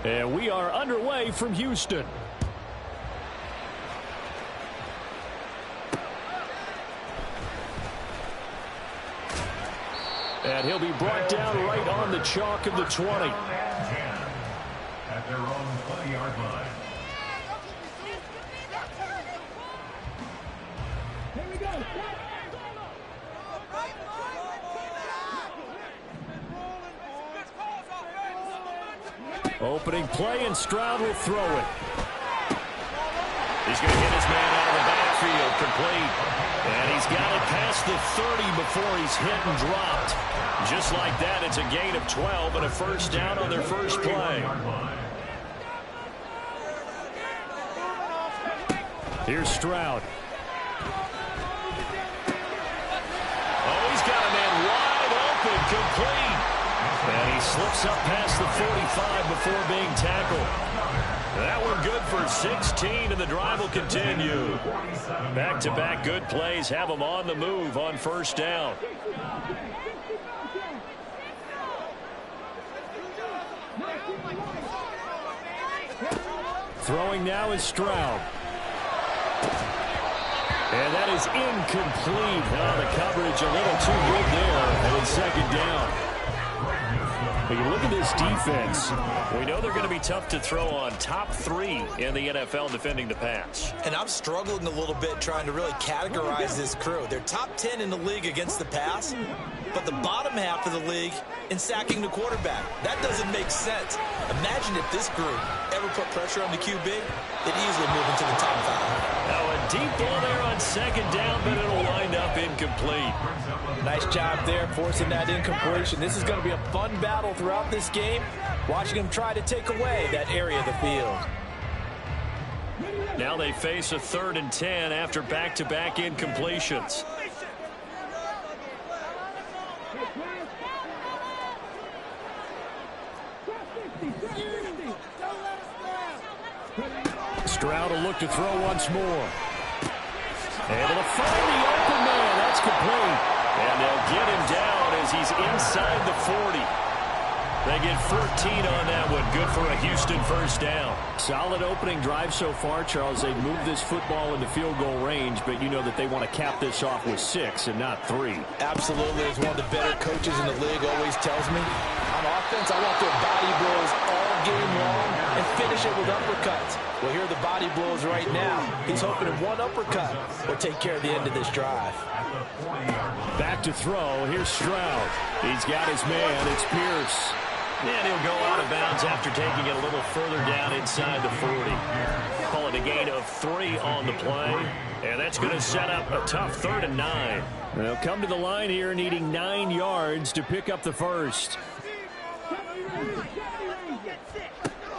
And we are underway from Houston. And he'll be brought down right on the chalk of the 20. At their own 20-yard line. Here we go. Opening play, and Stroud will throw it. He's going to get his man out of the backfield, complete. And he's got it past the 30 before he's hit and dropped. Just like that, it's a gain of 12 and a first down on their first play. Here's Stroud. Oh, he's got a man wide open, complete. And he slips up past the 45 before being tackled. That one good for 16, and the drive will continue. Back-to-back good plays have them on the move on first down. Throwing now is Stroud. And that is incomplete. Oh, the coverage a little too good there. And it's second down. But you look at this defense, we know they're going to be tough to throw on. Top 3 in the NFL defending the pass. And I'm struggling a little bit trying to really categorize this crew. They're top 10 in the league against the pass, but the bottom half of the league in sacking the quarterback. That doesn't make sense. Imagine if this group ever put pressure on the QB, they'd easily move into the top 5. Now a deep ball there on second down, but it'll wind up incomplete. Nice job there forcing that incompletion. This is going to be a fun battle throughout this game, watching them try to take away that area of the field. Now they face a 3rd and 10 after back-to-back incompletions. Stroud will look to throw once more. Able to find the open man. That's complete. And they'll get him down as he's inside the 40. They get 14 on that one. Good for a Houston first down. Solid opening drive so far, Charles. They've moved this football into field goal range, but you know that they want to cap this off with 6 and not 3. Absolutely. As one of the better coaches in the league always tells me, on offense, I want their body blows all game long and finish it with uppercuts. Well, here are the body blows right now. He's hoping that one uppercut will take care of the end of this drive. Back to throw. Here's Stroud. He's got his man. It's Pierce. And he'll go out of bounds after taking it a little further down inside the 40. Call it a gain of 3 on the play. And that's going to set up a tough 3rd and 9. They'll come to the line here needing 9 yards to pick up the first.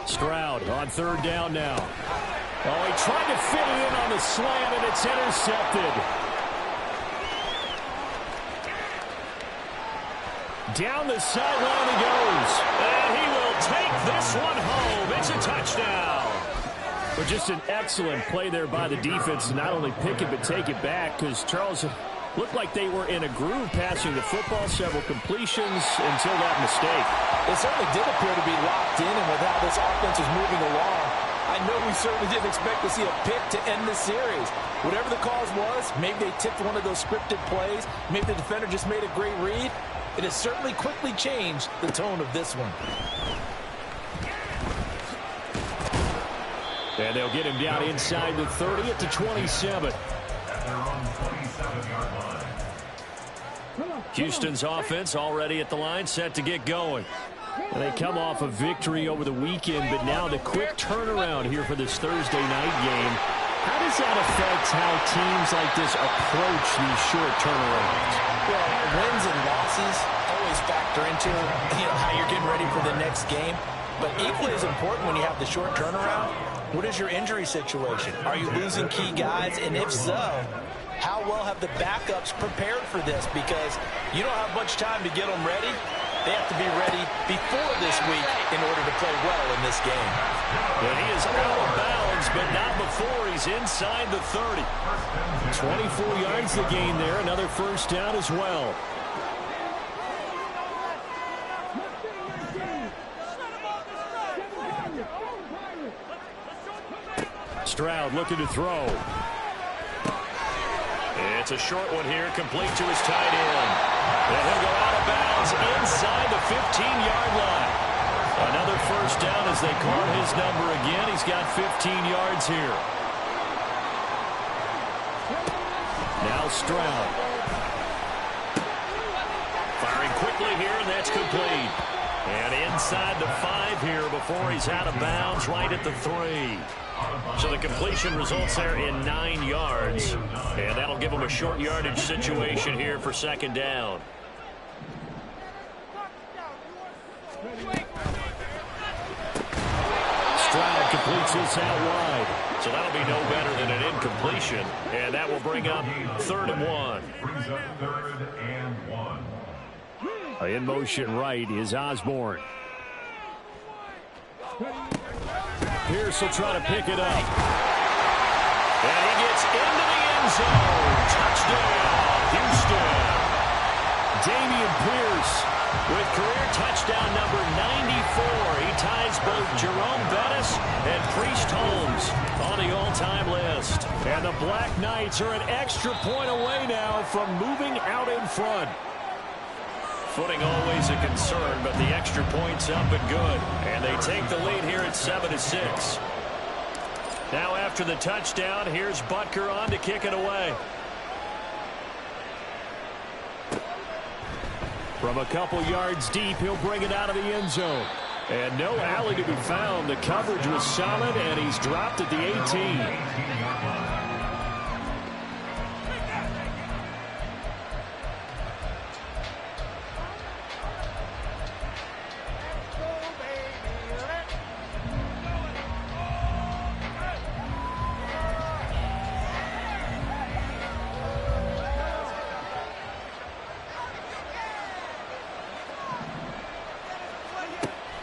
Stroud on 3rd down now. Oh, he tried to fit it in on the slant, and it's intercepted. Down the sideline he goes. And he will take this one home. It's a touchdown. But just an excellent play there by the defense to not only pick it but take it back, because Charles looked like they were in a groove passing the football, several completions until that mistake. It certainly did appear to be locked in, and with how this offense is moving along, I know we certainly didn't expect to see a pick to end the series. Whatever the cause was, maybe they tipped one of those scripted plays, maybe the defender just made a great read. It has certainly quickly changed the tone of this one. And they'll get him down inside the 30 at the 27. Houston's offense already at the line, set to get going. And they come off a victory over the weekend, but now the quick turnaround here for this Thursday night game. How does that affect how teams like this approach these short turnarounds? Well, wins and losses always factor into how you're getting ready for the next game. But equally as important when you have the short turnaround, what is your injury situation? Are you losing key guys? And if so, how well have the backups prepared for this? Because you don't have much time to get them ready. They have to be ready before this week in order to play well in this game. And he is out of bounds, but not before he's inside the 30. 24 yards the gain there. Another first down as well. Stroud looking to throw. It's a short one here, complete to his tight end. And he'll go out of bounds inside the 15-yard line. Another first down as they call his number again. He's got 15 yards here. Now Stroud. Firing quickly here, and that's complete. And inside the 5 here before he's out of bounds, right at the 3. So the completion results there in 9 yards. And that'll give him a short yardage situation here for second down. Stroud completes this out wide. So that'll be no better than an incompletion. And that will bring up 3rd and 1. Brings up 3rd and 1. In motion right is Osborne. Pierce will try to pick it up. And he gets into the end zone. Touchdown, Houston. Dameon Pierce with career touchdown number 94. He ties both Jerome Bettis and Priest Holmes on the all-time list. And the Black Knights are an extra point away now from moving out in front. Footing always a concern, but the extra point's up and good. And they take the lead here at 7-6. Now after the touchdown, here's Butker on to kick it away. From a couple yards deep, he'll bring it out of the end zone. And no alley to be found. The coverage was solid, and he's dropped at the 18.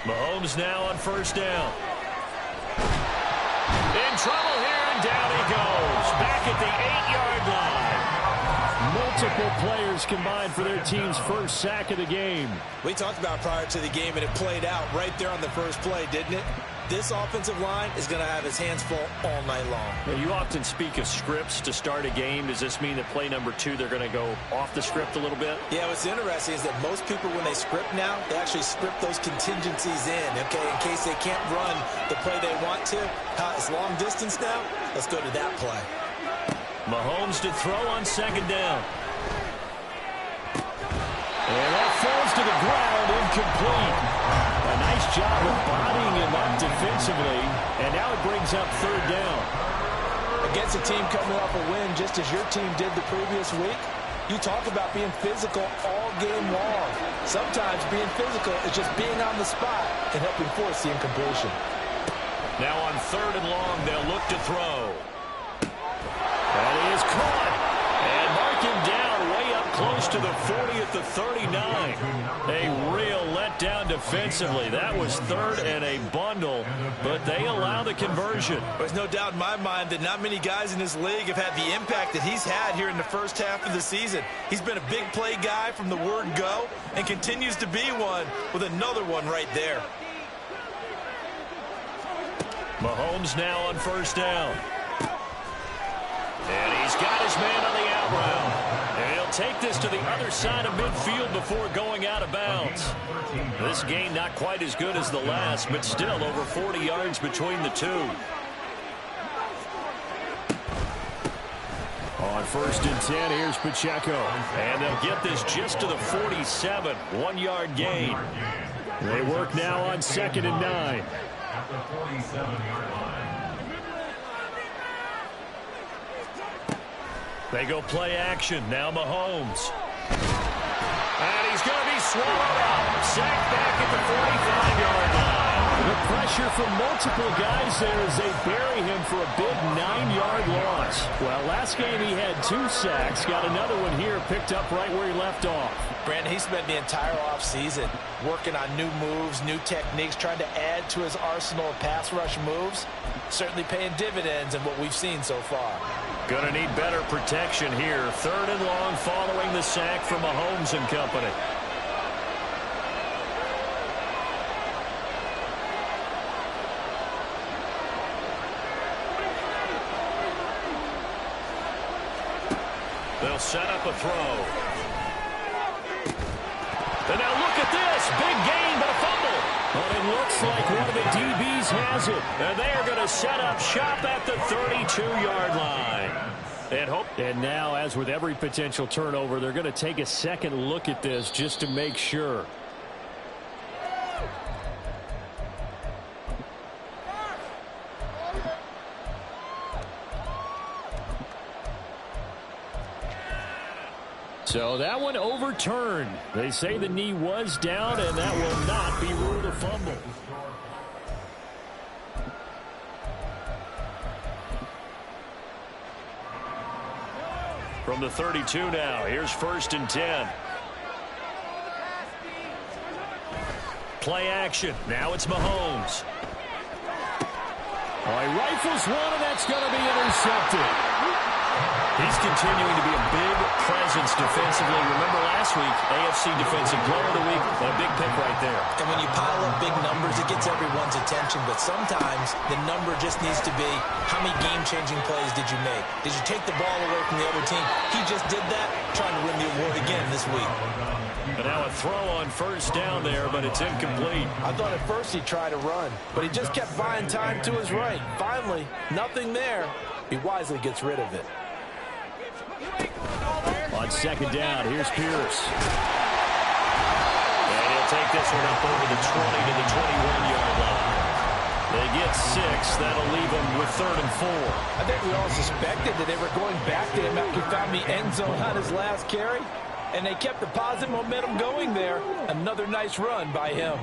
Mahomes now on first down. In trouble here, and down he goes. Back at the 8-yard line. Multiple players combined for their team's first sack of the game. We talked about prior to the game, and it played out right there on the first play, didn't it? This offensive line is going to have his hands full all night long. Well, you often speak of scripts to start a game. Does this mean that play number 2, they're going to go off the script a little bit? Yeah, what's interesting is that most people, when they script now, they actually script those contingencies in, okay, in case they can't run the play they want to. It's long distance now. Let's go to that play. Mahomes to throw on second down. And that falls to the ground, incomplete. A nice job of bodying him up defensively, and now it brings up 3rd down. Against a team coming off a win, just as your team did the previous week, you talk about being physical all game long. Sometimes being physical is just being on the spot and helping force the incompletion. Now on 3rd and long, they'll look to throw. That is caught. And mark him down way up close to the 40 at the 39. A real letdown defensively. That was 3rd and a bundle, but they allow the conversion. There's no doubt in my mind that not many guys in this league have had the impact that he's had here in the first half of the season. He's been a big play guy from the word go and continues to be one with another one right there. Mahomes now on first down. And he's got his man on the out route. And he'll take this to the other side of midfield before going out of bounds. This game not quite as good as the last, but still over 40 yards between the two. On 1st and 10, here's Pacheco. And they'll get this just to the 47, 1-yard gain. They work now on 2nd and 9. At the 47-yard line. They go play action. Now Mahomes. And he's going to be swallowed up. Sacked back at the 45-yard line. The pressure from multiple guys there as they bury him for a big 9-yard loss. Well, last game he had 2 sacks. Got another one here picked up right where he left off. Brandon, he spent the entire offseason working on new moves, new techniques, trying to add to his arsenal of pass rush moves. Certainly paying dividends in what we've seen so far. Gonna need better protection here. 3rd and long following the sack from Mahomes and company. They'll set up a throw. And now look at this. Big gain, but a fumble. But it looks like one of the DBs has it. And they are going to set up shop at the 32-yard line. And now, as with every potential turnover, they're going to take a second look at this just to make sure. So that one overturned. They say the knee was down, and that will not be ruled a fumble. From the 32 now, here's 1st and 10. Play action. Now it's Mahomes. Oh, he rifles one, and that's going to be intercepted. He's continuing to be a big presence defensively. Remember last week, AFC Defensive Player of the Week, a big pick right there. And when you pile up big numbers, it gets everyone's attention. But sometimes the number just needs to be, how many game-changing plays did you make? Did you take the ball away from the other team? He just did that, trying to win the award again this week. But now a throw on 1st down there, but it's incomplete. I thought at first he'd try to run, but he just kept buying time to his right. Finally, nothing there. He wisely gets rid of it. On 2nd down, here's Pierce. And he'll take this one up over the 20 to the 21-yard line. They get 6. That'll leave them with 3rd and 4. I think we all suspected that they were going back to him after he found the end zone on his last carry. And they kept the positive momentum going there. Another nice run by him.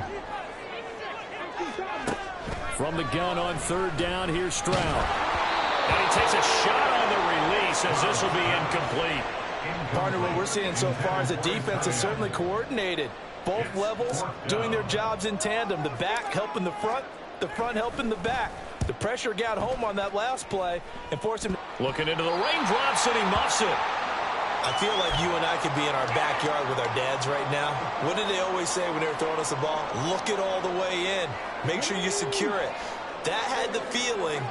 From the gun on 3rd down, here's Stroud. And he takes a shot on the release as this will be incomplete. Partner, what we're seeing so far is the defense is certainly coordinated. Both levels doing their jobs in tandem. The back helping the front helping the back. The pressure got home on that last play and forced him. Looking into the raindrops, and he muffs it. I feel like you and I could be in our backyard with our dads right now. What did they always say when they were throwing us the ball? Look it all the way in. Make sure you secure it. That had the feeling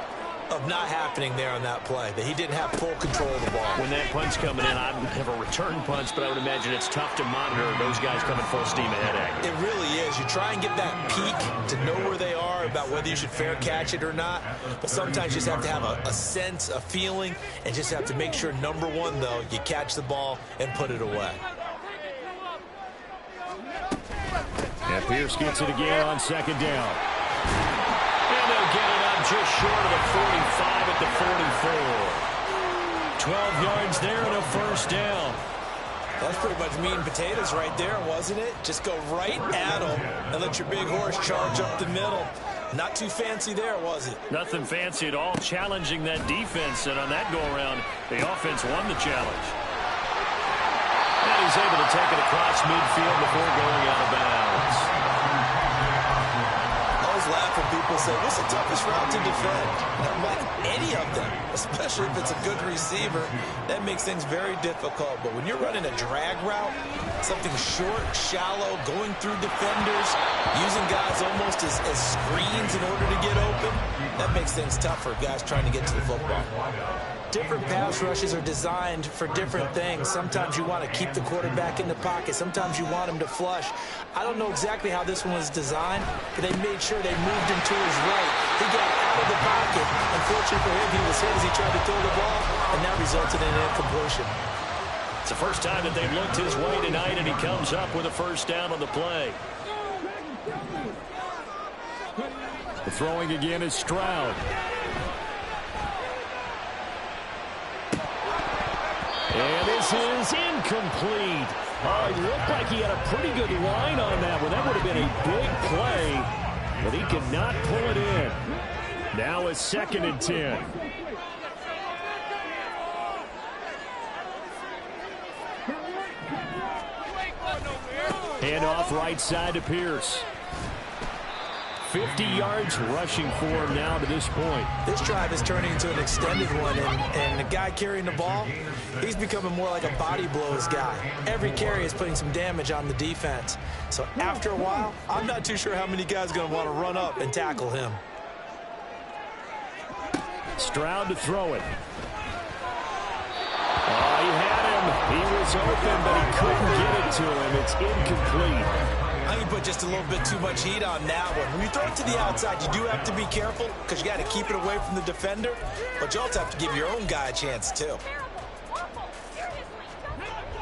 of not happening there on that play, that he didn't have full control of the ball. When that punch coming in, I don't have a return punch, but I would imagine it's tough to monitor those guys coming full steam ahead at you. It really is. You try and get that peek to know where they are, about whether you should fair catch it or not, but sometimes you just have to have a sense, a feeling, and just have to make sure, number one, though, you catch the ball and put it away. And Pierce gets it again on 2nd down. And they'll get it up just short of the 45 at the 44. 12 yards there and a 1st down. That's pretty much meat and potatoes right there, wasn't it? Just go right at them and let your big horse charge up the middle. Not too fancy there, was it? Nothing fancy at all, challenging that defense. And on that go-around, the offense won the challenge. And he's able to take it across midfield before going out of bounds. Laugh when people say, what's the toughest route to defend? And I'm like, any of them, especially if it's a good receiver. That makes things very difficult. But when you're running a drag route, something short, shallow, going through defenders, using guys almost as screens in order to get open, that makes things tough for guys trying to get to the football. Different pass rushes are designed for different things. Sometimes you want to keep the quarterback in the pocket. Sometimes you want him to flush. I don't know exactly how this one was designed, but they made sure they moved him to his right. He got out of the pocket. Unfortunately for him, he was hit as he tried to throw the ball, and that resulted in an incompletion. It's the first time that they've looked his way tonight, and he comes up with a 1st down on the play. The throwing again is Stroud. And this is incomplete. It looked like he had a pretty good line on that one. That would have been a big play, but he could not pull it in. Now it's 2nd and 10. Hand off right side to Pierce. 50 yards rushing for him now to this point. This drive is turning into an extended one, and the guy carrying the ball, he's becoming more like a body blows guy. Every carry is putting some damage on the defense. So after a while, I'm not too sure how many guys are going to want to run up and tackle him. Stroud to throw it. Oh, he had him. was open, but he couldn't get it to him. It's incomplete. I think you put just a little bit too much heat on that one. When you throw it to the outside, you do have to be careful because you got to keep it away from the defender, but you also have to give your own guy a chance too.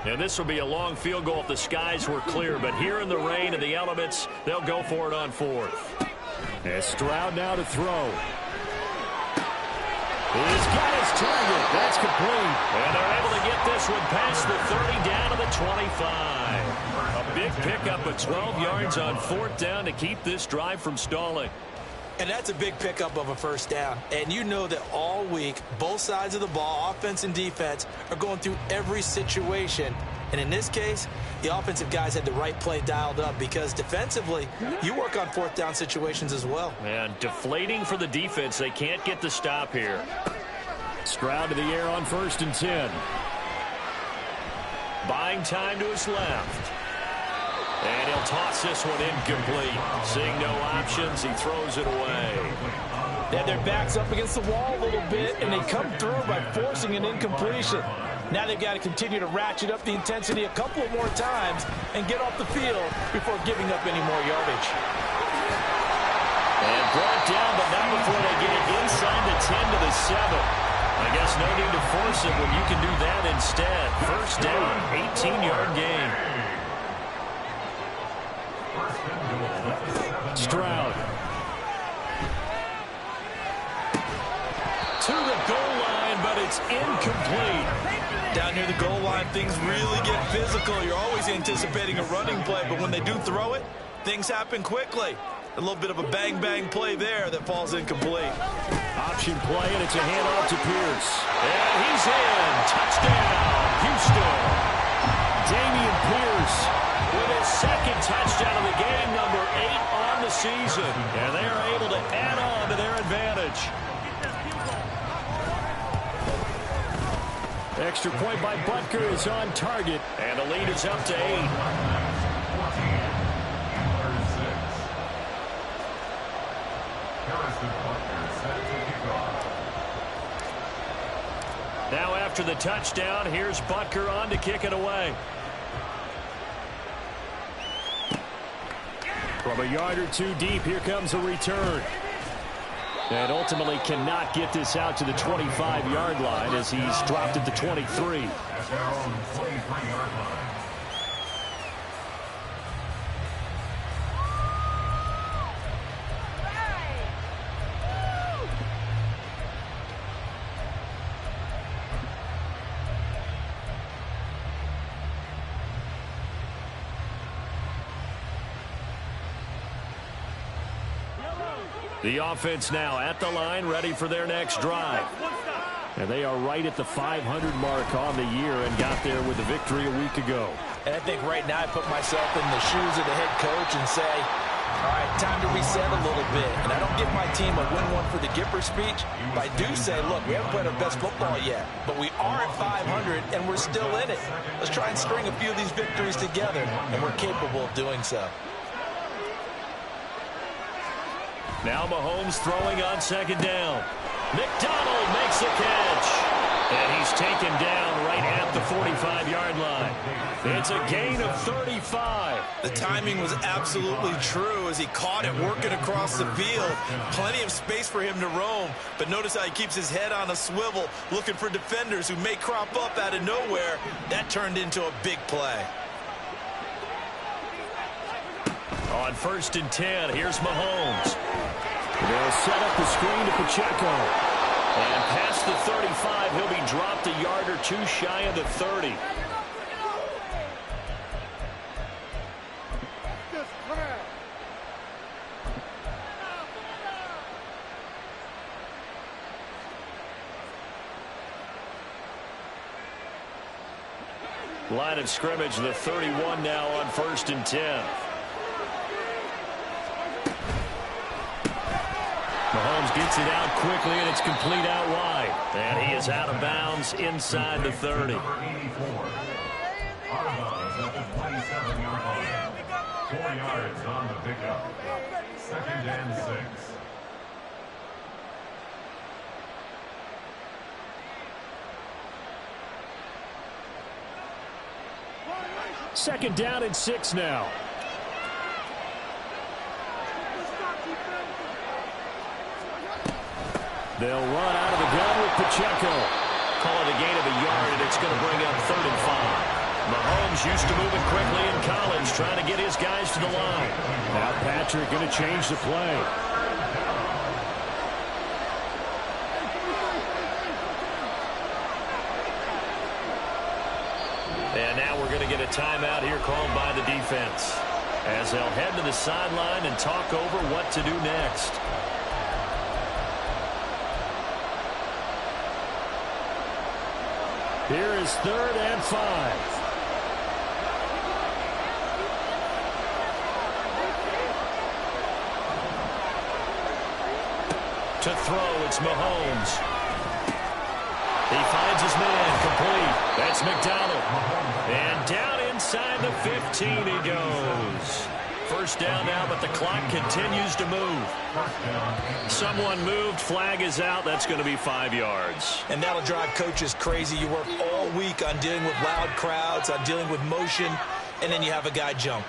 And this will be a long field goal if the skies were clear, but here in the rain and the elements, they'll go for it on fourth. And Stroud now to throw. He's got his target. That's complete. And they're able to get this one past the 30 down to the 25. A big pickup of 12 yards on fourth down to keep this drive from stalling. And that's a big pickup of a first down. And you know that all week, both sides of the ball, offense and defense, are going through every situation. And in this case, the offensive guys had the right play dialed up because defensively, you work on fourth down situations as well. And deflating for the defense. They can't get the stop here. Stroud to the air on 1st and 10. Buying time to his left. And he'll toss this one incomplete. Seeing no options, he throws it away. They have their backs up against the wall a little bit, and they come through by forcing an incompletion. Now they've got to continue to ratchet up the intensity a couple of more times and get off the field before giving up any more yardage. And brought down, but not before they get it inside the 10 to the 7. I guess no need to force it when you can do that instead. First down, 18-yard gain. Stroud. To the goal line, but it's incomplete. Down near the goal line, things really get physical. You're always anticipating a running play, but when they do throw it, things happen quickly. A little bit of a bang-bang play there that falls incomplete. Option play, and it's a handoff to Pierce. And he's in. Touchdown, Houston. Dameon Pierce with his second touchdown of the game, number 8 on the season. And they are able to add on to their advantage. Extra point by Butker is on target, and the lead is up to 8. Now after the touchdown, here's Butker on to kick it away. From a yard or two deep, here comes a return. And ultimately cannot get this out to the 25-yard line as he's dropped at the 23. The offense now at the line, ready for their next drive. And they are right at the 500 mark on the year and got there with the victory a week ago. And I think right now I put myself in the shoes of the head coach and say, all right, time to reset a little bit. And I don't give my team a win one for the Gipper speech, but I do say, look, we haven't played our best football yet, but we are at 500 and we're still in it. Let's try and string a few of these victories together, and we're capable of doing so. Now Mahomes throwing on second down. McDonald makes the catch. And he's taken down right at the 45-yard line. It's a gain of 35. The timing was absolutely true as he caught it working across the field. Plenty of space for him to roam. But notice how he keeps his head on a swivel, looking for defenders who may crop up out of nowhere. That turned into a big play. On 1st and 10, here's Mahomes. They'll set up the screen to Pacheco. And past the 35, he'll be dropped a yard or two shy of the 30. Line of scrimmage, the 31 now on 1st and 10. Mahomes gets it out quickly, and it's complete out wide. And he is out of bounds inside the 30. Out of bounds at the 27-yard line. 4 yards on the pickup. 2nd and 6. Second down and 6 now. They'll run out of the gun with Pacheco. Call it a gain of a yard, and it's going to bring up 3rd and 5. Mahomes used to moving quickly in college, trying to get his guys to the line. Now Patrick going to change the play. And now we're going to get a timeout here called by the defense, as they'll head to the sideline and talk over what to do next. Here is 3rd and 5. To throw, it's Mahomes. He finds his man, complete. That's McDonald. And down inside the 15 he goes. First down now, but the clock continues to move. Someone moved, flag is out. That's going to be 5 yards. And that'll drive coaches crazy. You work all week on dealing with loud crowds, on dealing with motion, and then you have a guy jump.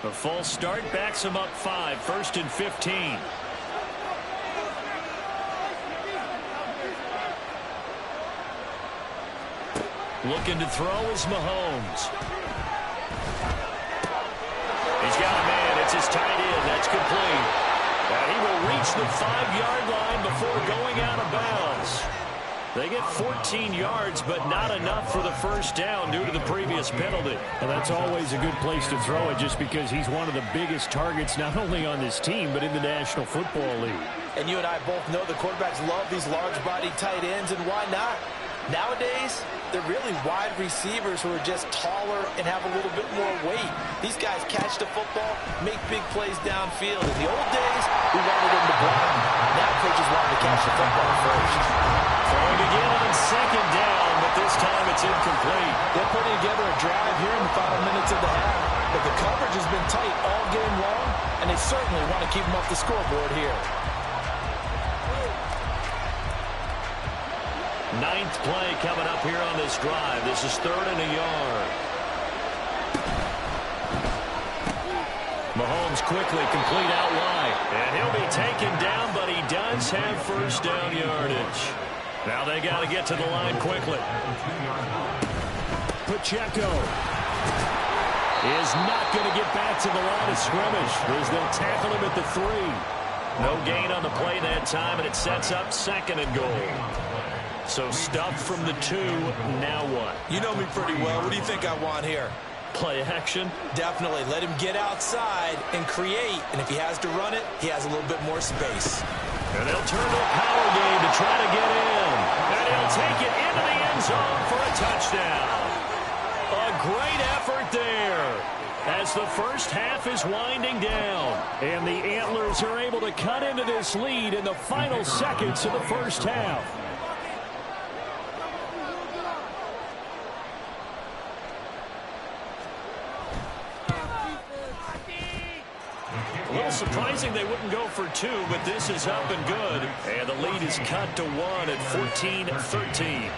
A false start backs him up 5, 1st and 15. Looking to throw is Mahomes. He's got a man. It's his tight end. That's complete. And he will reach the 5-yard line before going out of bounds. They get 14 yards, but not enough for the first down due to the previous penalty. Well, that's always a good place to throw it, just because he's one of the biggest targets not only on this team, but in the National Football League. And you and I both know the quarterbacks love these large-bodied tight ends, and why not? Nowadays, they're really wide receivers who are just taller and have a little bit more weight. These guys catch the football, make big plays downfield. In the old days, we wanted them to block. Now coaches want them to catch the football first. Throwing again on 2nd down, but this time it's incomplete. They're putting together a drive here in the final minutes of the half, but the coverage has been tight all game long, and they certainly want to keep them off the scoreboard here. 9th play coming up here on this drive. This is 3rd and a yard. Mahomes quickly complete out wide. And he'll be taken down, but he does have first down yardage. Now they got to get to the line quickly. Pacheco is not going to get back to the line of scrimmage as they'll tackle him at the 3. No gain on the play that time, and it sets up 2nd and goal. So stuffed from the 2, now what? You know me pretty well. What do you think I want here? Play action? Definitely. Let him get outside and create. And if he has to run it, he has a little bit more space. And they'll turn to a power game to try to get in. And he'll take it into the end zone for a touchdown. A great effort there as the first half is winding down. And the Antlers are able to cut into this lead in the final seconds of the first half. A little surprising they wouldn't go for 2, but this is up and good. And the lead is cut to 1 at 14-13.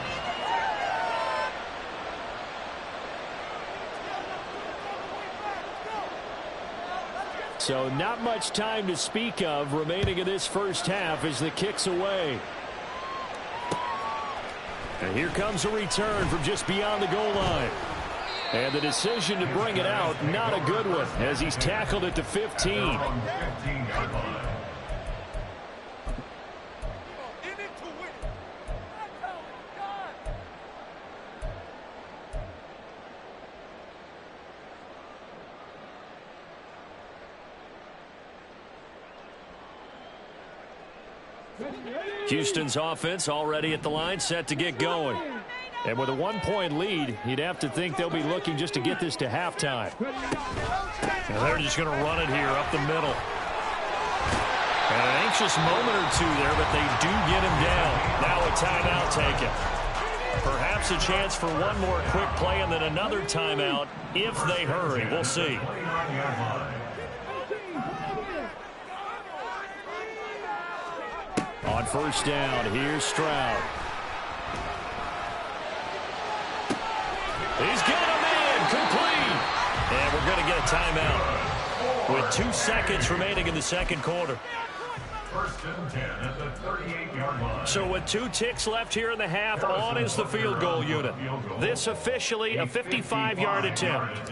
So not much time to speak of remaining in this first half as the kick's away. And here comes a return from just beyond the goal line. And the decision to bring it out, not a good one, as he's tackled at the 15. Houston's offense already at the line, set to get going. And with a 1-point lead, you'd have to think they'll be looking just to get this to halftime. And they're just going to run it here up the middle. And an anxious moment or two there, but they do get him down. Now a timeout taken. Perhaps a chance for one more quick play and then another timeout if they hurry. We'll see. On first down, here's Stroud. He's got a man complete. And we're going to get a timeout with 2 seconds remaining in the second quarter. First and 10 at the 38-yard line. So with 2 ticks left here in the half, on is the field goal unit. This officially a 55-yard attempt.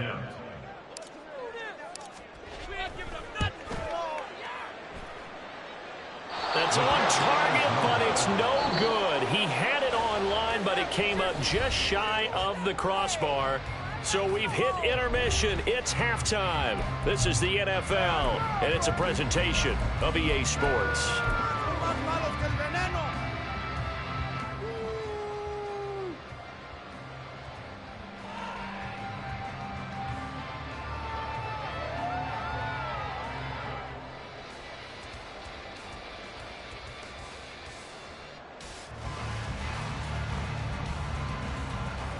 That's on target, but it's no good. He had it on line, but it came up just shy of the crossbar. So we've hit intermission. It's halftime. This is the NFL, and it's a presentation of EA Sports.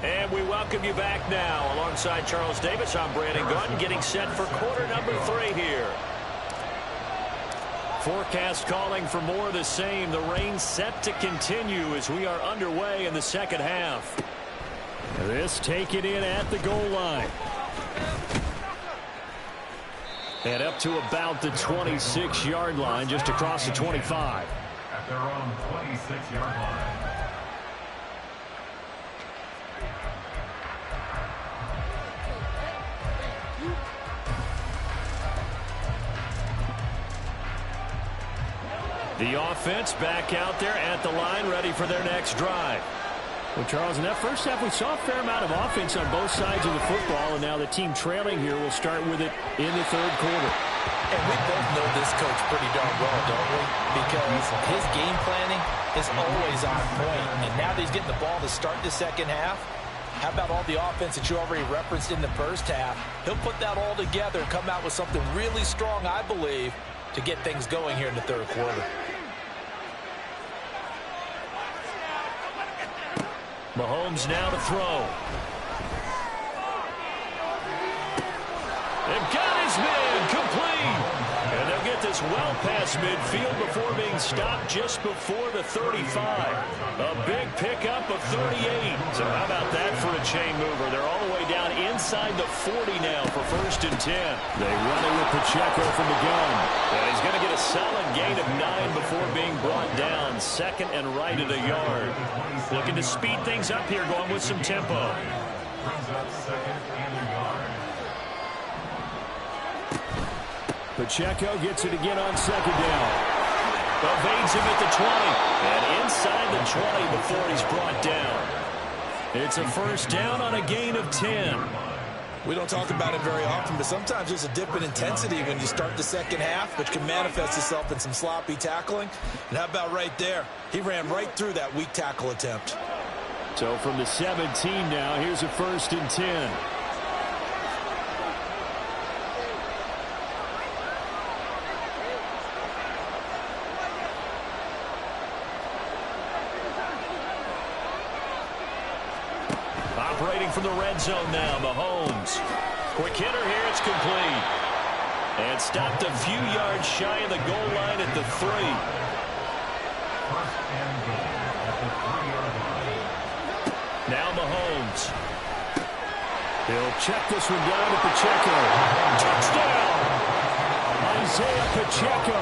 And we welcome you back now. Alongside Charles Davis, I'm Brandon Gordon, getting set for quarter number 3 here. Forecast calling for more of the same. The rain set to continue as we are underway in the second half. This taken in at the goal line. And up to about the 26-yard line, just across the 25. At their own 26-yard line. The offense back out there at the line, ready for their next drive. Well, Charles, in that first half, we saw a fair amount of offense on both sides of the football, and now the team trailing here will start with it in the third quarter. And we both know this coach pretty darn well, don't we? Because his game planning is always on point. And now that he's getting the ball to start the second half, how about all the offense that you already referenced in the first half? He'll put that all together and come out with something really strong, I believe, to get things going here in the third quarter. Mahomes now to throw. They've got his man complete. And they'll get this well past midfield before being stopped just before the 35. A big pickup of 38. So how about that for a chain mover? They're all the way down inside the 40 now for first and 10. They run it with Pacheco from the gun. And he's going to get a solid gain of 9 before being brought down. Second and right at a yard. Looking to speed things up here, going with some tempo. Brings up second and a yard. Pacheco gets it again on second down. Evades him at the 20. And inside the 20 before he's brought down. It's a first down on a gain of 10. We don't talk about it very often, but sometimes there's a dip in intensity when you start the second half, which can manifest itself in some sloppy tackling. And how about right there? He ran right through that weak tackle attempt. So from the 17 now, here's a first and 10. Operating from the red zone now, Mahomes. Quick hitter here, it's complete. And stopped a few yards shy of the goal line at the 3. First and goal at the 3-yard line. Now Mahomes. He'll check this one down to Pacheco. Touchdown! Isaiah Pacheco.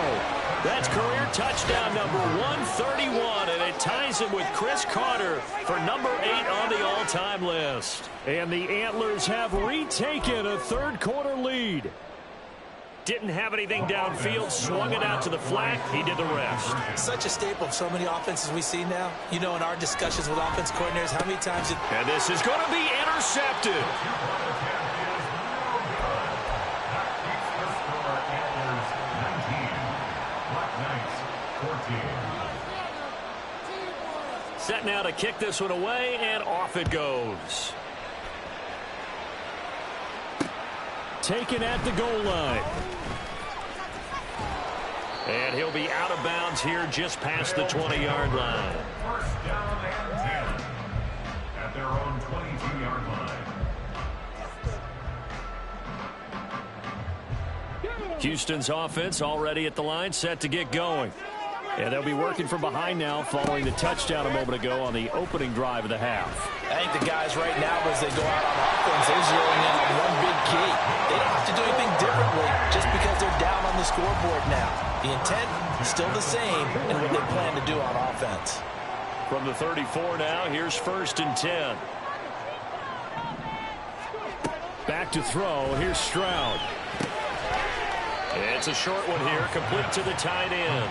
That's career touchdown number 131, and it ties him with Chris Carter for number 8 on the all-time list. And the Antlers have retaken a third-quarter lead. Didn't have anything downfield, swung it out to the flat. He did the rest. Such a staple of so many offenses we see now. You know, in our discussions with offense coordinators, how many times And this is going to be intercepted. Set now to kick this one away, and off it goes. Taken at the goal line. And he'll be out of bounds here just past the 20-yard line. First down and 10 at their own 22-yard line. Houston's offense already at the line, set to get going. Yeah, they'll be working from behind now following the touchdown a moment ago on the opening drive of the half. I think the guys right now, as they go out on offense, they're zeroing in on one big key. They don't have to do anything differently just because they're down on the scoreboard now. The intent is still the same in what they plan to do on offense. From the 34 now, here's 1st and 10. Back to throw. Here's Stroud. It's a short one here, complete to the tight end.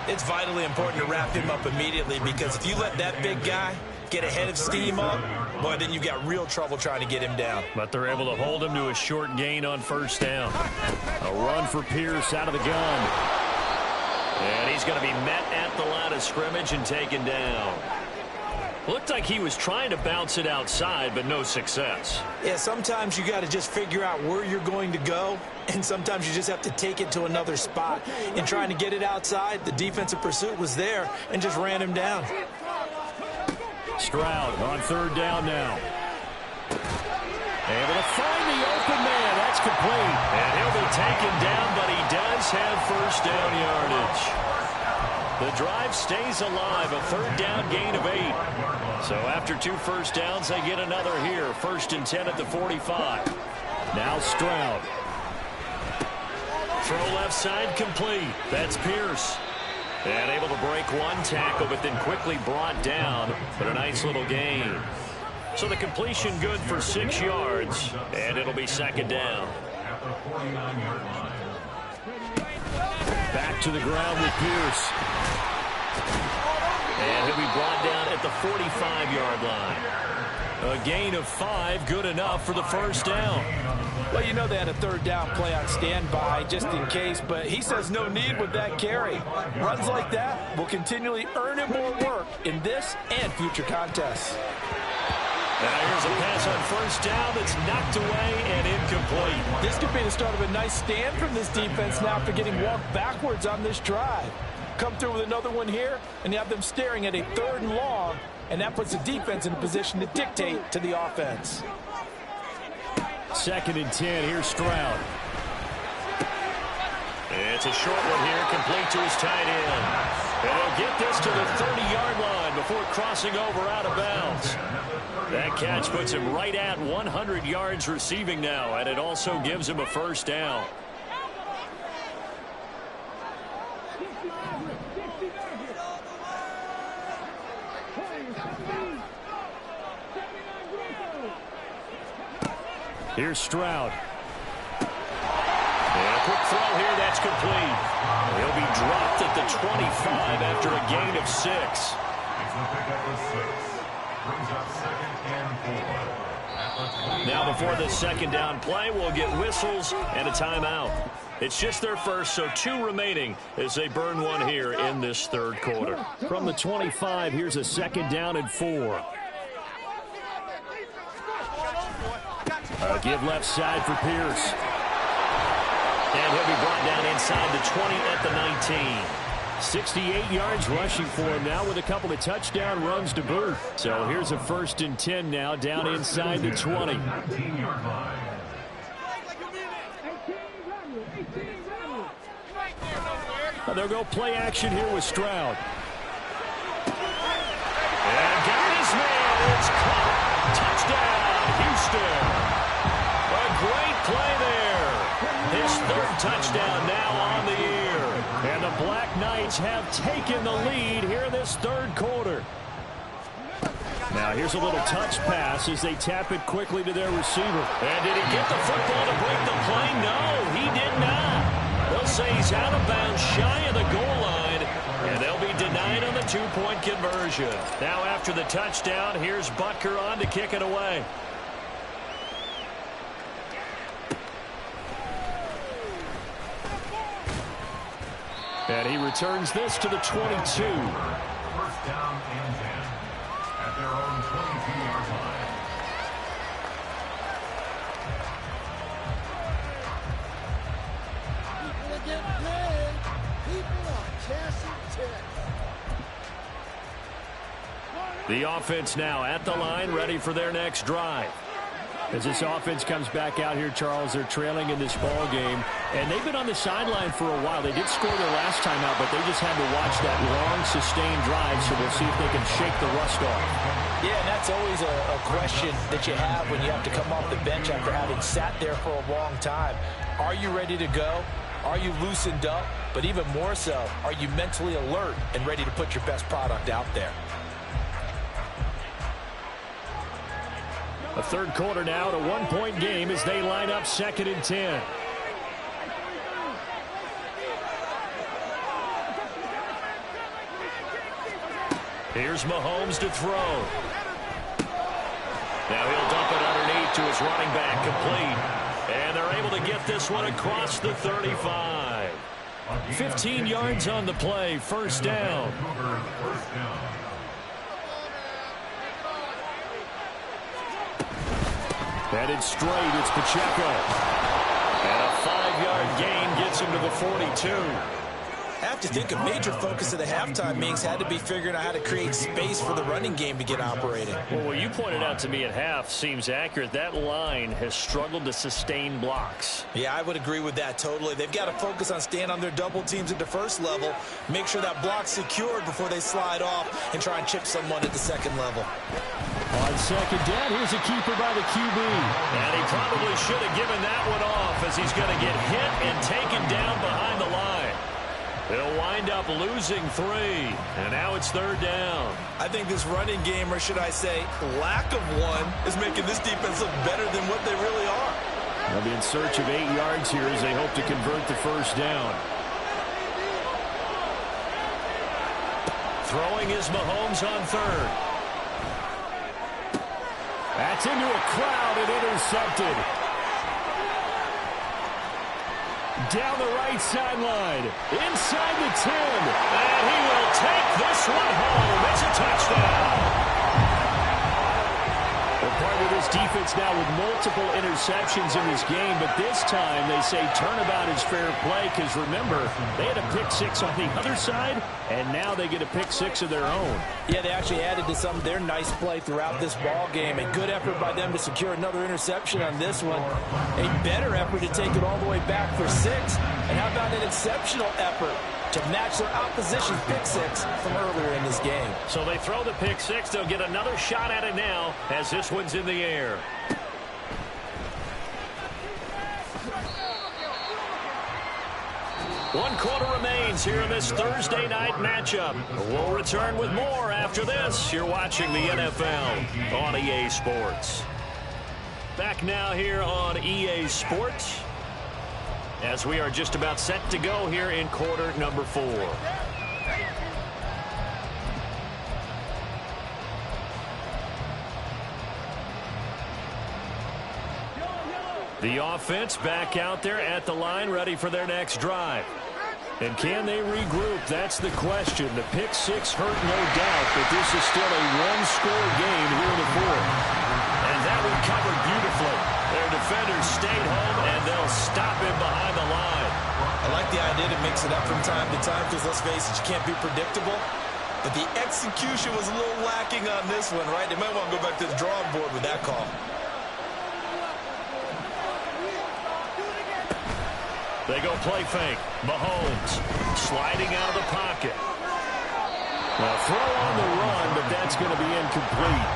It's vitally important to wrap him up immediately, because if you let that big guy get ahead of steam up, boy, then you've got real trouble trying to get him down. But they're able to hold him to a short gain on 1st down. A run for Pierce out of the gun. And he's going to be met at the line of scrimmage and taken down. Looked like he was trying to bounce it outside, but no success. Yeah, sometimes you got to just figure out where you're going to go, and sometimes you just have to take it to another spot. In trying to get it outside, the defensive pursuit was there and just ran him down. Stroud on 3rd down now. Able to find the open man. That's complete. And he'll be taken down, but he does have 1st down yardage. The drive stays alive, a 3rd down gain of 8. So after 2 first downs, they get another here. 1st and 10 at the 45. Now Stroud. Throw left side complete. That's Pierce. And able to break one tackle, but then quickly brought down. But a nice little gain. So the completion good for 6 yards. And it'll be 2nd down. Back to the ground with Pierce. And he'll be brought down at the 45-yard line. A gain of 5, good enough for the 1st down. Well, you know they had a 3rd down play on standby just in case, but he says no need with that carry. Runs like that will continually earn him more work in this and future contests. Now here's a pass on 1st down that's knocked away and incomplete. This could be the start of a nice stand from this defense now after getting walked backwards on this drive. Come through with another one here, and you have them staring at a 3rd and long, and that puts the defense in a position to dictate to the offense. 2nd and 10, here's Stroud. It's a short one here, complete to his tight end. And he'll get this to the 30-yard line before crossing over out of bounds. That catch puts him right at 100 yards receiving now, and it also gives him a 1st down. Here's Stroud. And a quick throw here, that's complete. He'll be dropped at the 25 after a gain of 6. It's a pickup of 6. Brings up 2nd and 4. Now before the 2nd down play, we'll get whistles and a timeout. It's just their first, so 2 remaining as they burn one here in this 3rd quarter. From the 25, here's a 2nd down and 4. Give left side for Pierce. And he'll be brought down inside the 20 at the 19. 68 yards rushing for him now with a couple of touchdown runs to boot. So here's a 1st and 10 now down inside the 20. They'll go play action here with Stroud. And got his man. It's caught. Touchdown, Houston. A great play there. His 3rd touchdown now on the year. And the Black Knights have taken the lead here in this 3rd quarter. Now here's a little touch pass as they tap it quickly to their receiver. And did he get the football to break the play? No, he did not. They'll say he's out of bounds shy of the goal line. And they'll be denied on the 2-point conversion. Now after the touchdown, here's Butker on to kick it away. And he returns this to the 22. 1st down and 10 at their own 22-yard line. People are getting paid. People are cashing checks. The offense now at the line, ready for their next drive. As this offense comes back out here, Charles, they're trailing in this ball game. And they've been on the sideline for a while. They did score their last time out, but they just had to watch that long, sustained drive, so we'll see if they can shake the rust off. Yeah, and that's always a question that you have when you have to come off the bench after having sat there for a long time. Are you ready to go? Are you loosened up? But even more so, are you mentally alert and ready to put your best product out there? A third quarter now, at a one-point game as they line up 2nd and 10. Here's Mahomes to throw. Now he'll dump it underneath to his running back, complete. And they're able to get this one across the 35. 15 yards on the play, first down. Headed straight, it's Pacheco. And a 5-yard gain gets him to the 42. I have to think a major focus of the halftime meetings had to be figuring out how to create space for the running game to get operating. Well, what you pointed out to me at half seems accurate. That line has struggled to sustain blocks. Yeah, I would agree with that totally. They've got to focus on staying on their double teams at the first level, make sure that block's secured before they slide off and try and chip someone at the second level. On second down, here's a keeper by the QB. And he probably should have given that one off as he's going to get hit and taken down behind the line. They'll wind up losing 3, and now it's 3rd down. I think this running game, or should I say lack of one, is making this defense look better than what they really are. They'll be in search of 8 yards here as they hope to convert the first down. Throwing is Mahomes on 3rd. That's into a crowd and intercepted. Down the right sideline, inside the 10, and he will take this one home. It's a touchdown. They're part of this defense now with multiple interceptions in this game, but this time they say turnabout is fair play because, remember, they had a pick-6 on the other side, and now they get a pick-6 of their own. Yeah, they actually added to some of their nice play throughout this ball game. A good effort by them to secure another interception on this one. A better effort to take it all the way back for 6. And how about an exceptional effort to match their opposition's pick-6 from earlier in this game? So they throw the pick-6. They'll get another shot at it now as this one's in the air. One quarter remains here in this Thursday night matchup. We'll return with more after this. You're watching the NFL on EA Sports. Back now here on EA Sports as we are just about set to go here in quarter number 4. The offense back out there at the line, ready for their next drive. And can they regroup? That's the question. The pick-6 hurt, no doubt, but this is still a one-score game here in the 4th. And that one covered beautifully. Their defenders stayed home, and they'll stop him behind the line. I like the idea to mix it up from time to time because, let's face it, you can't be predictable. But the execution was a little lacking on this one, right? They might want to go back to the drawing board with that call. They go play fake. Mahomes sliding out of the pocket. Well, throw on the run, but that's going to be incomplete.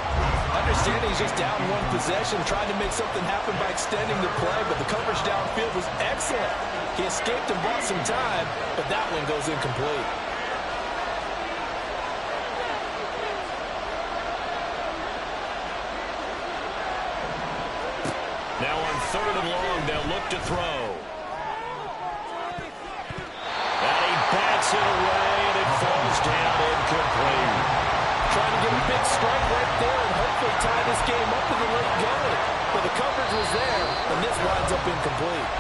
Understanding he's just down one possession, trying to make something happen by extending the play, but the coverage downfield was excellent. He escaped and bought some time, but that one goes incomplete. Now on 3rd and long, they'll look to throw. Bats it away, and it falls down incomplete. Trying to get a big strike right there and hopefully tie this game up in the late going. But the coverage was there, and this winds up incomplete.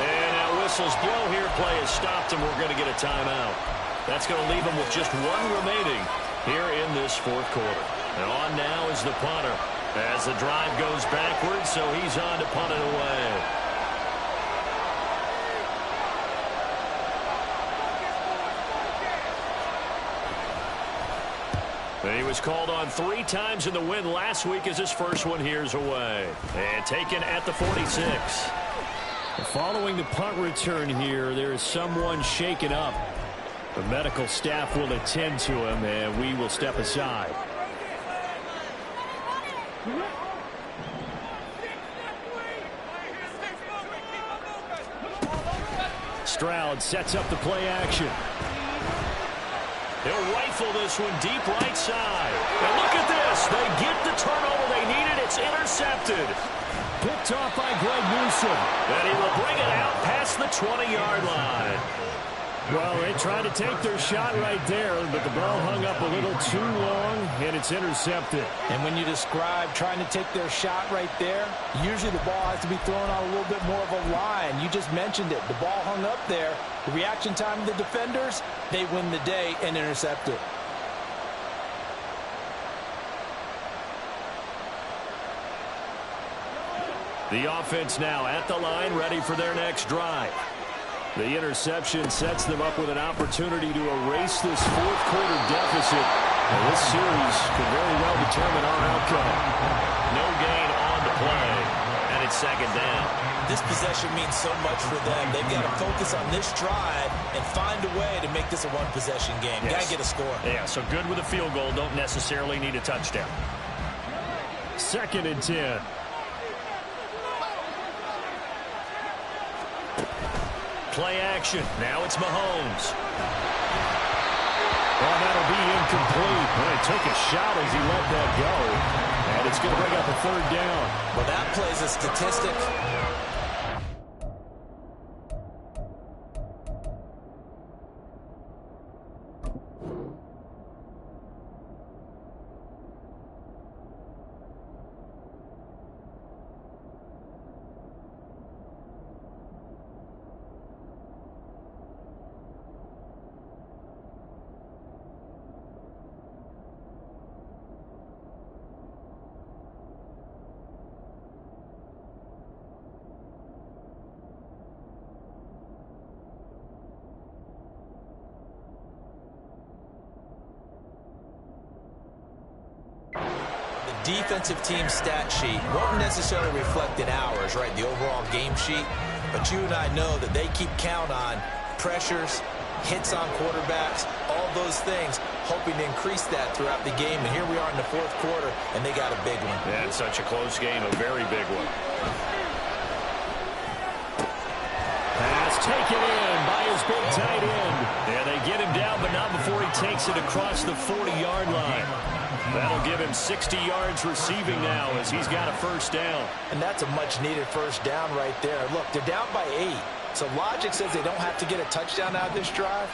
And now whistles blow here. Play has stopped, and we're going to get a timeout. That's going to leave them with just one remaining here in this 4th quarter. And on now is the punter as the drive goes backwards, so he's on to punt it away. And he was called on 3 times in the win last week as his first one here's away. And taken at the 46. Following the punt return here, there is someone shaken up. The medical staff will attend to him, and we will step aside. Stroud sets up the play action. He'll rifle this one deep right side. And look at this. They get the turnover they needed. It's intercepted. Picked off by Greg Newsome. And he will bring it out past the 20-yard line. Well, they tried to take their shot right there, but the ball hung up a little too long, and it's intercepted. And when you describe trying to take their shot right there, usually the ball has to be thrown on a little bit more of a line. You just mentioned it. The ball hung up there. The reaction time of the defenders, they win the day and intercept it. The offense now at the line, ready for their next drive. The interception sets them up with an opportunity to erase this fourth-quarter deficit. And this series could very well determine our outcome. No gain on the play, and it's second down. This possession means so much for them. They've got to focus on this drive and find a way to make this a one-possession game. Yes. Got to get a score. Yeah, so good with a field goal. Don't necessarily need a touchdown. 2nd and 10. Play action. Now it's Mahomes. Well, that'll be incomplete. Well, he took a shot as he let that go. And it's going to bring up a 3rd down. Well, that plays a statistic. Defensive team stat sheet won't necessarily reflect in ours, right, the overall game sheet, but you and I know that they keep count on pressures, hits on quarterbacks, all those things, hoping to increase that throughout the game. And here we are in the 4th quarter, and they got a big one. Yeah, it's such a close game, a very big one. Pass taken in by his big tight end. And they get him down, but not before he takes it across the 40-yard line. That'll give him 60 yards receiving now as he's got a 1st down. And that's a much-needed 1st down right there. Look, they're down by 8. So logic says they don't have to get a touchdown out of this drive.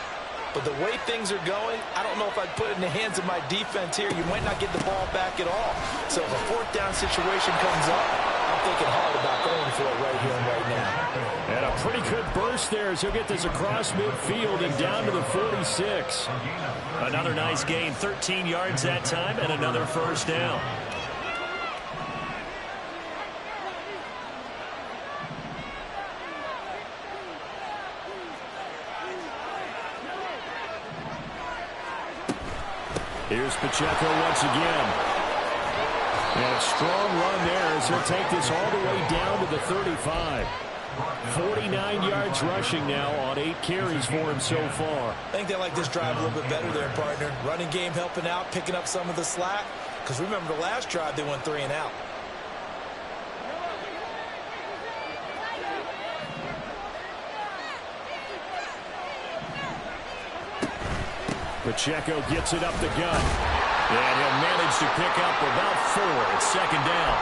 But the way things are going, I don't know if I'd put it in the hands of my defense here. You might not get the ball back at all. So if a 4th down situation comes up, I'm thinking hard about going for it right here and right now. And a pretty good burst there as he'll get this across midfield and down to the 46. Another nice gain, 13 yards that time, and another 1st down. Here's Pacheco once again. And a strong run there as he'll take this all the way down to the 35. 49 yards rushing now on 8 carries for him so far. I think they like this drive a little bit better there, partner. Running game helping out, picking up some of the slack. Because remember the last drive, they went 3 and out. Pacheco gets it up the gut. And he'll manage to pick up about 4 at 2nd down.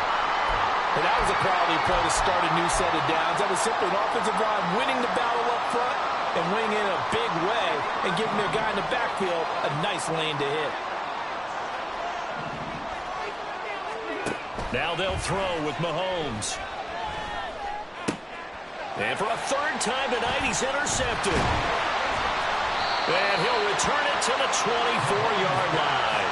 And that was a quality play to start a new set of downs. That was simply an offensive line winning the battle up front and winning in a big way and giving their guy in the backfield a nice lane to hit. Now they'll throw with Mahomes. And for a 3rd time tonight, he's intercepted. And he'll return it to the 24-yard line.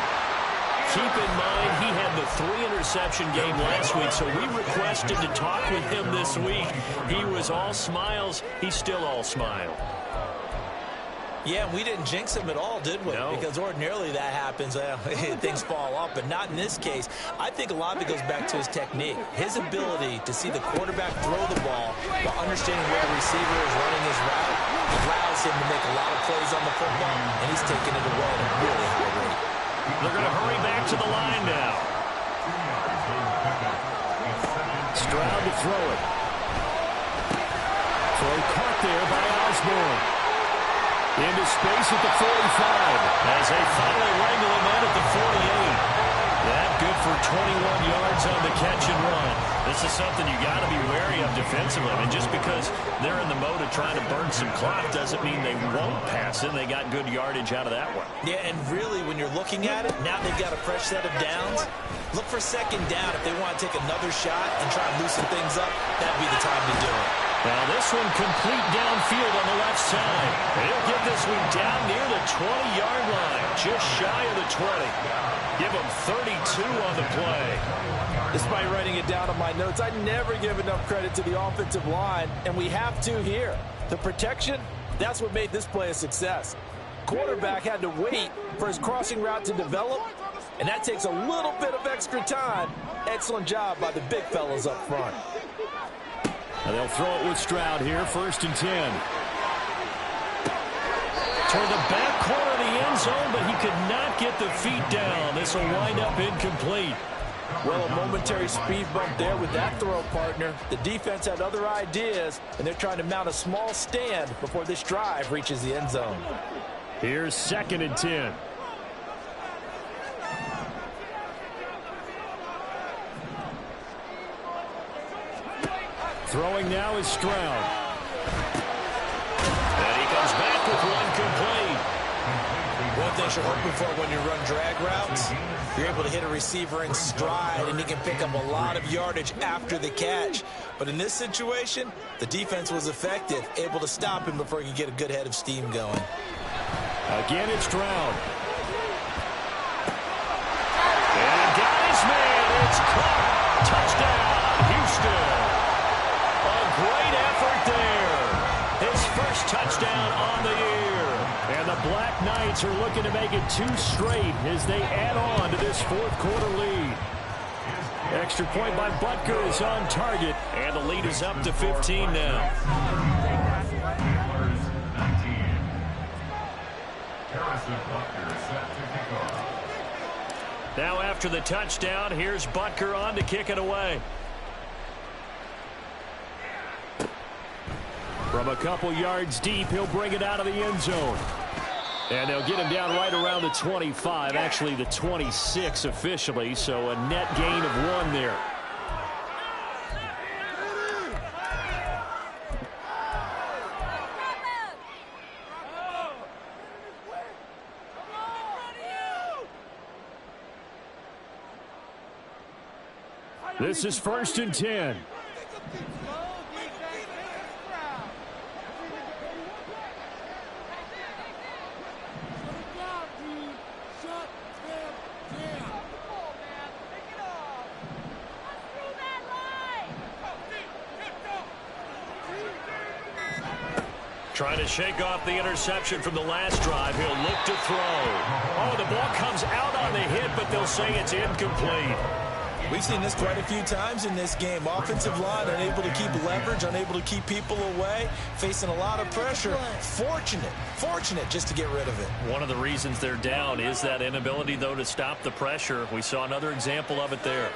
Keep in mind, he had the 3-interception game last week, so we requested to talk with him this week. He was all smiles. He's still all smile. Yeah, we didn't jinx him at all, did we? No. Because ordinarily that happens. Things fall off, but not in this case. I think a lot of it goes back to his technique. His ability to see the quarterback throw the ball while understanding where the receiver is running his route allows him to make a lot of plays on the football, and he's taking it away at a really high rate. They're going to hurry back to the line now. Stroud to throw it. Throw caught there by Osborne. Into space at the 45 as they finally wrangle him in at the 48. That good for 21 yards on the catch and run. This is something you got to be wary of defensively. I mean, just because they're in the mode of trying to burn some clock doesn't mean they won't pass it. They got good yardage out of that one. Yeah, and really, when you're looking at it, now they've got a fresh set of downs. Look for second down if they want to take another shot and try and loosen things up. That'd be the time to do it. Now this one complete downfield on the left side. He'll get this one down near the 20-yard line, just shy of the 20. Give him 32 on the play. Despite writing it down on my notes, I never give enough credit to the offensive line, and we have to here. The protection, that's what made this play a success. Quarterback had to wait for his crossing route to develop, and that takes a little bit of extra time. Excellent job by the big fellas up front. And they'll throw it with Stroud here, 1st and 10. Toward the back corner of the end zone, but he could not get the feet down. This will wind up incomplete. Well, a momentary speed bump there with that throw, partner. The defense had other ideas, and they're trying to mount a small stand before this drive reaches the end zone. Here's 2nd and 10. Throwing now is Stroud. And he comes back with one complete. One thing you're hoping for when you run drag routes, you're able to hit a receiver in stride, and he can pick up a lot of yardage after the catch. But in this situation, the defense was effective, able to stop him before he could get a good head of steam going. Again, it's Stroud. And got his man. It's caught. Touchdown, Houston. Great effort there. His first touchdown on the year. And the Black Knights are looking to make it 2 straight as they add on to this 4th quarter lead. Extra point by Butker is on target, and the lead is up to 15 now. Now after the touchdown, here's Butker on to kick it away. From a couple yards deep, he'll bring it out of the end zone. And they'll get him down right around the 25, actually the 26 officially, so a net gain of 1 there. This is 1st and 10. Trying to shake off the interception from the last drive. He'll look to throw. Oh, the ball comes out on the hit, but they'll say it's incomplete. We've seen this quite a few times in this game. Offensive line unable to keep leverage, unable to keep people away, facing a lot of pressure. Fortunate just to get rid of it. One of the reasons they're down is that inability, though, to stop the pressure. We saw another example of it there.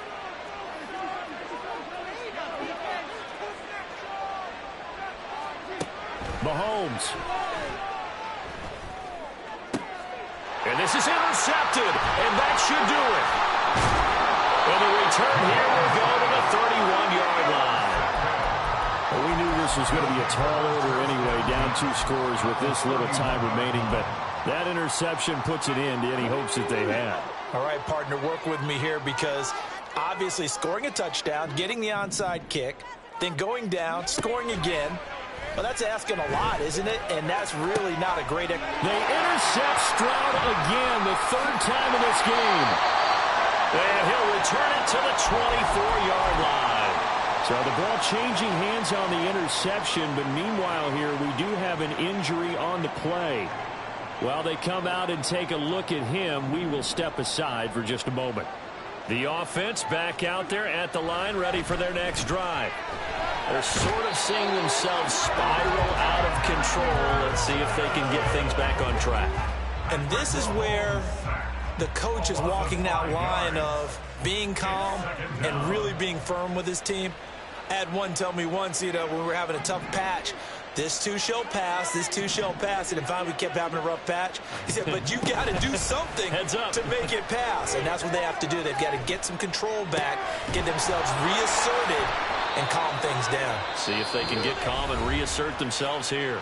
Mahomes. And this is intercepted, and that should do it. And the return here will go to the 31-yard line. Well, we knew this was going to be a tall order anyway, down 2 scores with this little time remaining, but that interception puts an end to any hopes that they had. All right, partner, work with me here because obviously scoring a touchdown, getting the onside kick, then going down, scoring again. Well, that's asking a lot, isn't it? And that's really not a great... They intercept Stroud again, the 3rd time in this game. And he'll return it to the 24-yard line. So the ball changing hands on the interception, but meanwhile here we do have an injury on the play. While they come out and take a look at him, we will step aside for just a moment. The offense back out there at the line, ready for their next drive. They're sort of seeing themselves spiral out of control. Let's see if they can get things back on track. And this is where the coach is walking that line of being calm and really being firm with his team. I had one tell me once, when we were having a tough patch, this too shall pass, this too shall pass. And finally we kept having a rough patch. He said, but you got to do something to make it pass. And that's what they have to do. They've got to get some control back, get themselves reasserted, and calm things down. See if they can get calm and reassert themselves here.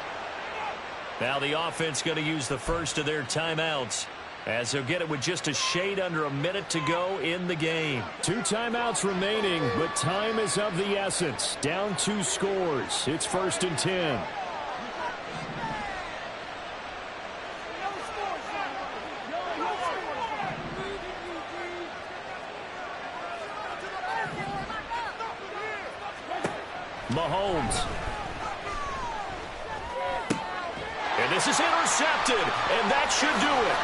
Now the offense going to use the first of their timeouts, as they'll get it with just a shade under a minute to go in the game. 2 timeouts remaining, but time is of the essence. Down 2 scores. It's 1st and 10. Mahomes. And this is intercepted, and that should do it.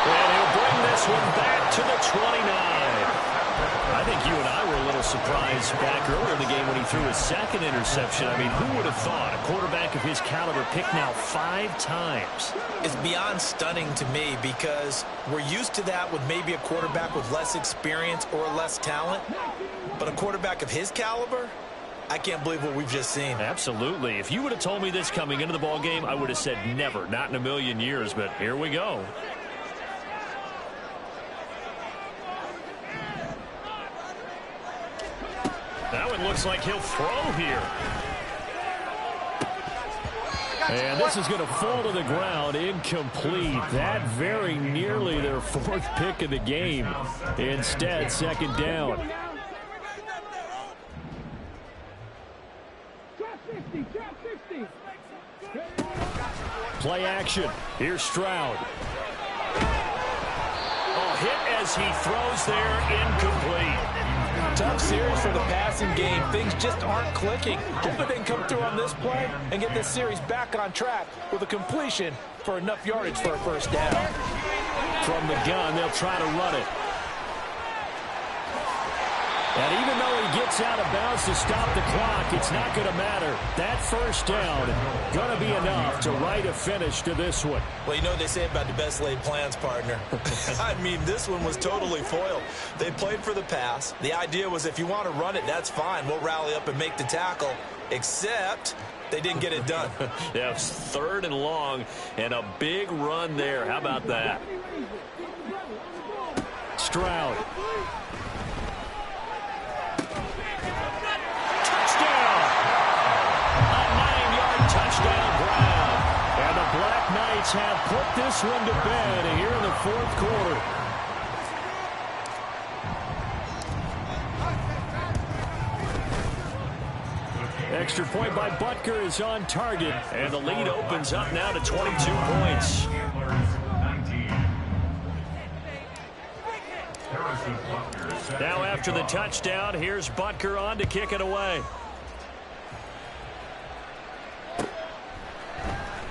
And he'll bring this one back to the 29. I think you and I were a little surprised back earlier in the game when he threw his 2nd interception. I mean, who would have thought a quarterback of his caliber picked now 5 times? It's beyond stunning to me because we're used to that with maybe a quarterback with less experience or less talent. But a quarterback of his caliber, I can't believe what we've just seen. Absolutely. If you would have told me this coming into the ball game, I would have said never, not in a million years, but here we go. That one looks like he'll throw here. And this is going to fall to the ground, incomplete. That very nearly their 4th pick of the game. Instead, 2nd down. Play action. Here's Stroud. Oh, hit as he throws there, incomplete. Tough series for the passing game. Things just aren't clicking. Hopefully they can come through on this play and get this series back on track with a completion for enough yardage for a 1st down. From the gun, they'll try to run it. And even though he gets out of bounds to stop the clock, it's not going to matter. That 1st down going to be enough to write a finish to this one. Well, you know what they say about the best laid plans, partner. I mean, this one was totally foiled. They played for the pass. The idea was if you want to run it, that's fine. We'll rally up and make the tackle, except they didn't get it done. Yeah, it was 3rd and long and a big run there. How about that? Stroud. Black Knights have put this one to bed here in the 4th quarter. Extra point by Butker is on target, and the lead opens up now to 22 points. Now after the touchdown, here's Butker on to kick it away.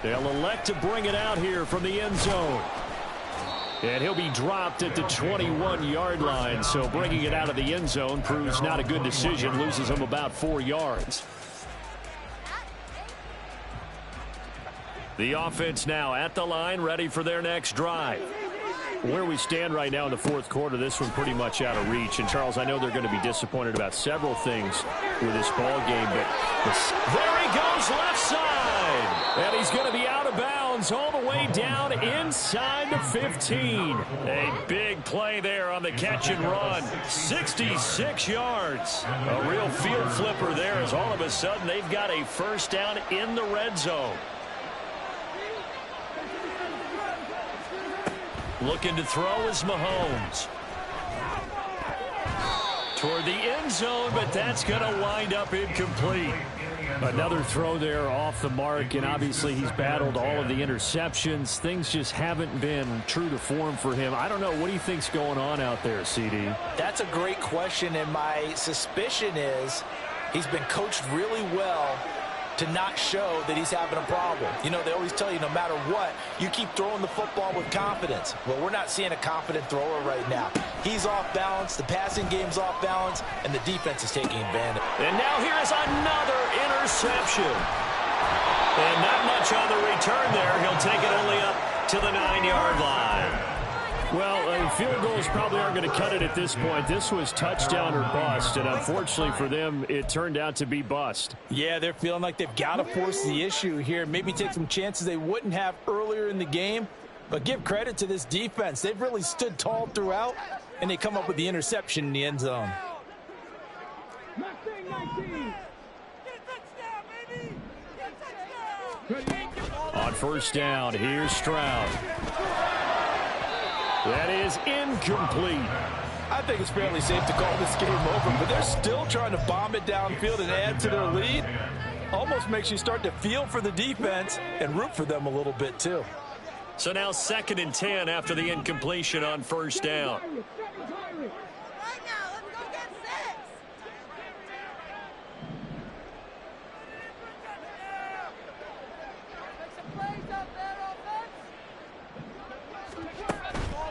They'll elect to bring it out here from the end zone. And he'll be dropped at the 21-yard line, so bringing it out of the end zone proves not a good decision, loses him about 4 yards. The offense now at the line, ready for their next drive. Where we stand right now in the 4th quarter, this one pretty much out of reach. And, Charles, I know they're going to be disappointed about several things with this ball game, but there he goes left side. And he's going to be out of bounds all the way down inside the 15. A big play there on the catch and run. 66 yards. A real field flipper there as all of a sudden they've got a 1st down in the red zone. Looking to throw is Mahomes. Toward the end zone, but that's going to wind up incomplete. Another throw there off the mark, and obviously he's battled all of the interceptions. Things just haven't been true to form for him. I don't know. What do you think's going on out there, CD? That's a great question, and my suspicion is he's been coached really well to not show that he's having a problem. You know, they always tell you no matter what, you keep throwing the football with confidence. Well, we're not seeing a confident thrower right now. He's off balance, the passing game's off balance, and the defense is taking advantage. And now here is another interception. And not much on the return there. He'll take it only up to the 9-yard line. Well, field goals probably aren't going to cut it at this point. This was touchdown or bust, and unfortunately for them, it turned out to be bust. Yeah, they're feeling like they've got to force the issue here. Maybe take some chances they wouldn't have earlier in the game. But give credit to this defense. They've really stood tall throughout, and they come up with the interception in the end zone. On first down, here's Stroud. That is incomplete. I think it's fairly safe to call this game over, but they're still trying to bomb it downfield and add to their lead. Almost makes you start to feel for the defense and root for them a little bit too. So now 2nd and 10 after the incompletion on first down.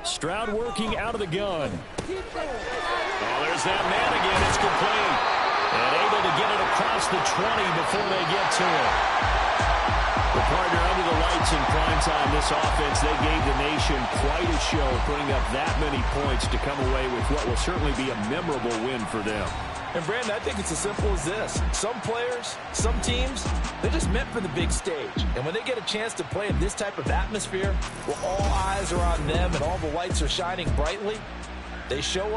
Stroud working out of the gun. Oh, there's that man again. It's complete. And able to get it across the 20 before they get to it. The partner under the lights in prime time, this offense, they gave the nation quite a show, putting up that many points to come away with what will certainly be a memorable win for them. And, Brandon, I think it's as simple as this. Some players, some teams, they're just meant for the big stage. And when they get a chance to play in this type of atmosphere, where all eyes are on them and all the lights are shining brightly, they show up.